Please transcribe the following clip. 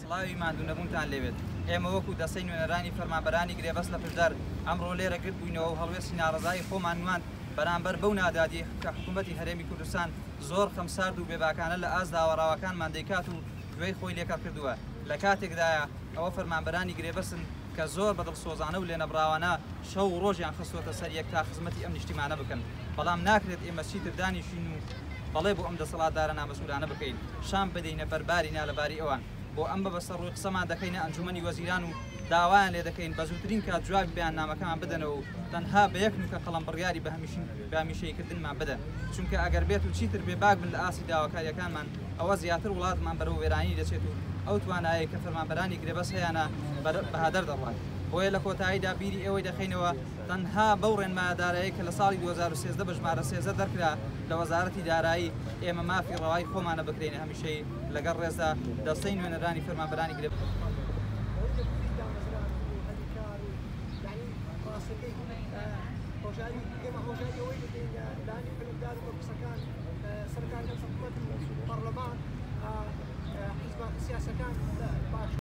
سڵاوی ماندوونەبوونتان لێوێت. ئێمە وەکو دەستەی نوێنەرانی فەرمانبەرانی گرێبەست لە پشدەر ئەمڕۆ لێرە گرت بووینەوە و هەڵوێستی ناڕەزایی خۆمان نواند بەرامبەر بەو نادادی کە حکوومەتی هەرێمی کوردستان زۆر خەمسارد و بێباکانە لە ئاز داوەڕاوەکانمان دەیکات و دوێی خۆی لێکار کردووە. لە کاتێکدایە ئەوە فەرمانبەرانی گرێبەستن کە زۆر بەدڵسۆزانە و لێنەبراوانە شەو و ڕۆژیان خستوەتە سەر یەک تا خزمەتی ئەم نیشتیمانە بکەن، بەڵام ناکرێت ئێمە چیتر دانیشین و بەڵێ بۆ ئەم دەسەڵاتدارە نامەسئولانە بکەین شام بدەینە بەرباری نالەباری ئەوان. بۆ ئەم بەبەستە ڕووی قسەمان دەکەینە ئەنجومەنی وەزیران و داوایان لێ دەکەین بە زووترین کات جوابی بەیاننامەکەمان بدەنەوە و تەنها بە یەک نوکە قەڵەمبڕیاری بە هەمیشەییکردنمان بدەن، چونکە ئەگەر بێت و چیتر بێباک بن لە ئاسی داواکاریەکانمان ئەوە زیاتر وڵاتمان بەرەو وێرانی دەچێت و ئەو توانایە کە فەرمانبەرانی گرێبەست هەیەە بەهادەر دەڕوات. بۆیە لە کۆتاییدا بیری ئەوەی دەخینەوە تەنها بەو ڕێنمایەدارەیە کە لە ساڵی 2013 بە ژمارە 13 دەرکرا لە وەزارەتی دارایی ئێمە مافی ڕەوای خۆمانە بکرێنە هەمیشەی لەگەڵ ڕێزدا دەستەی نوێنەرانی فەرمانبەرانی گرێبەست. سەرکاری حکوومەت پەرلەمان حیزب سیاسەکان